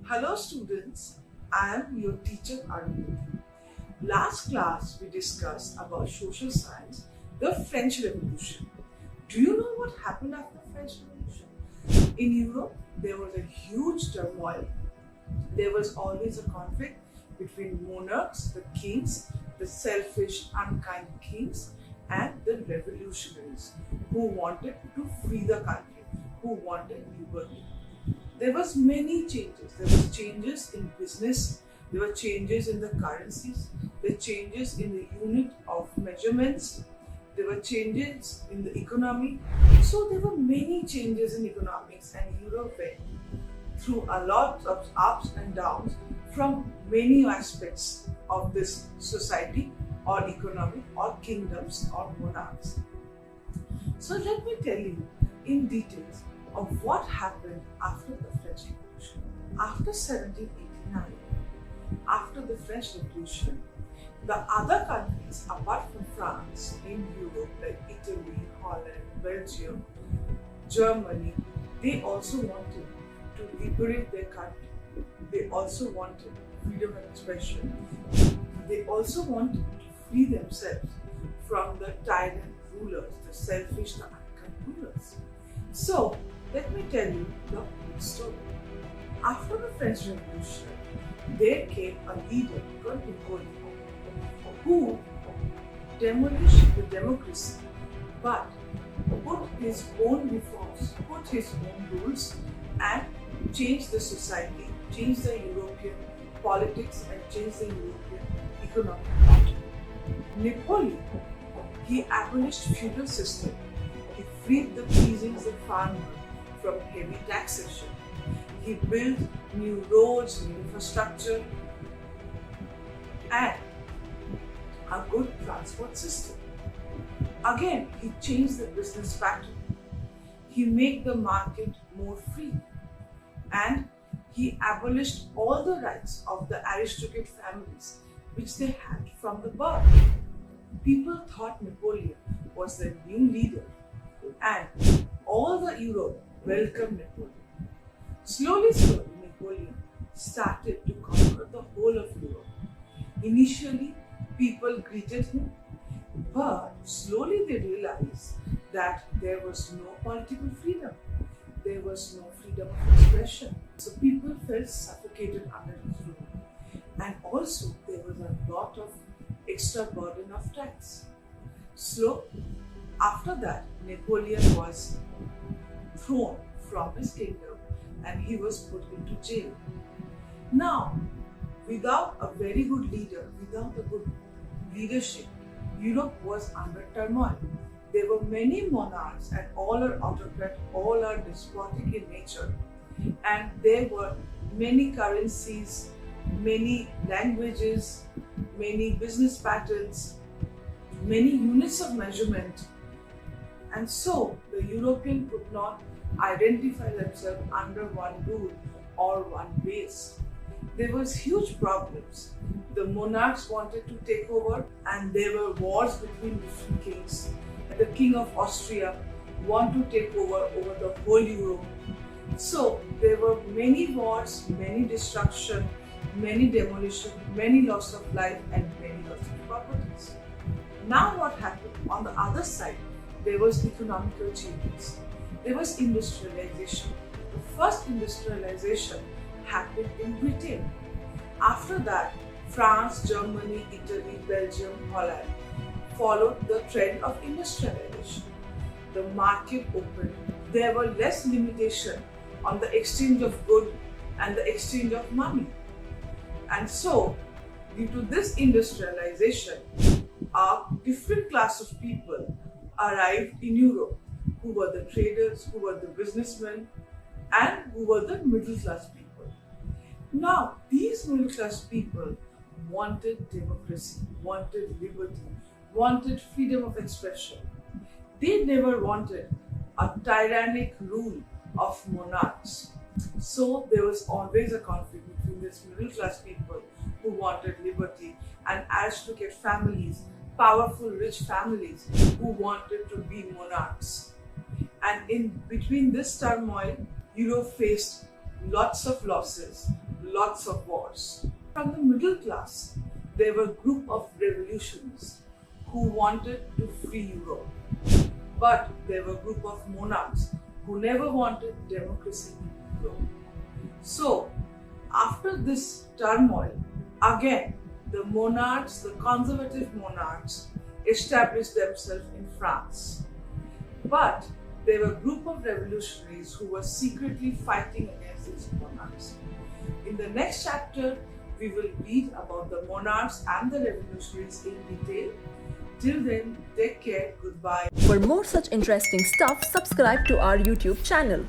Hello students, I am your teacher Arundhoti. Last class we discussed about social science, the French Revolution. Do you know what happened after the French Revolution? In Europe, there was a huge turmoil. There was always a conflict between monarchs, the kings, the selfish, unkind kings, and the revolutionaries who wanted to free the country, who wanted liberty. There was many changes. There was changes in business, there were changes in the currencies, there were changes in the unit of measurements, there were changes in the economy. So there were many changes in economics, and Europe went through a lot of ups and downs from many aspects of this society or economy or kingdoms or monarchs. So let me tell you in details of what happened after the French Revolution. After 1789, after the French Revolution, the other countries apart from France in Europe like Italy, Holland, Belgium, Germany, they also wanted to liberate their country. They also wanted freedom of expression. They also wanted to free themselves from the tyrant rulers, the selfish, the unkind rulers. So, let me tell you the story. After the French Revolution, there came a leader called Napoleon who demolished the democracy but put his own reforms, put his own rules and changed the society, changed the European politics and changed the European economic. Napoleon, he abolished feudal system. He freed the peasants and farmers from heavy taxation. He built new roads, new infrastructure, and a good transport system. Again, he changed the business pattern. He made the market more free, and he abolished all the rights of the aristocratic families which they had from the birth. People thought Napoleon was the new leader, and all the Europe welcomed Napoleon. Slowly, Napoleon started to conquer the whole of Europe. Initially, people greeted him, but slowly they realized that there was no political freedom. There was no freedom of expression. So people felt suffocated under his rule. And also, there was a lot of extra burden of tax. So, after that, Napoleon was thrown from his kingdom and he was put into jail. Now, without a very good leader, without a good leadership, Europe was under turmoil. There were many monarchs and all are autocratic, all are despotic in nature. And there were many currencies, many languages, many business patterns, many units of measurement. And so the European could not identify themselves under one rule or one base. There was huge problems. The monarchs wanted to take over and there were wars between different kings. The king of Austria wanted to take over the whole Europe. So there were many wars, many destruction, many demolition, many loss of life and many loss of properties. Now what happened? On the other side, there was economical changes. There was industrialization. The first industrialization happened in Britain. After that, France, Germany, Italy, Belgium, Holland followed the trend of industrialization. The market opened. There were less limitation on the exchange of goods and the exchange of money. And so, due to this industrialization, a different class of people arrived in Europe, who were the traders, who were the businessmen, and who were the middle class people. Now, these middle class people wanted democracy, wanted liberty, wanted freedom of expression. They never wanted a tyrannic rule of monarchs. So there was always a conflict between these middle class people who wanted liberty and aristocratic families, powerful rich families who wanted to be monarchs. And in between this turmoil, Europe faced lots of losses, lots of wars. From the middle class, there were a group of revolutionists who wanted to free Europe. But there were a group of monarchs who never wanted democracy in Europe. So, after this turmoil, again, the monarchs, the conservative monarchs, established themselves in France. But there were a group of revolutionaries who were secretly fighting against these monarchs. In the next chapter, we will read about the monarchs and the revolutionaries in detail. Till then, take care, goodbye. For more such interesting stuff, subscribe to our YouTube channel.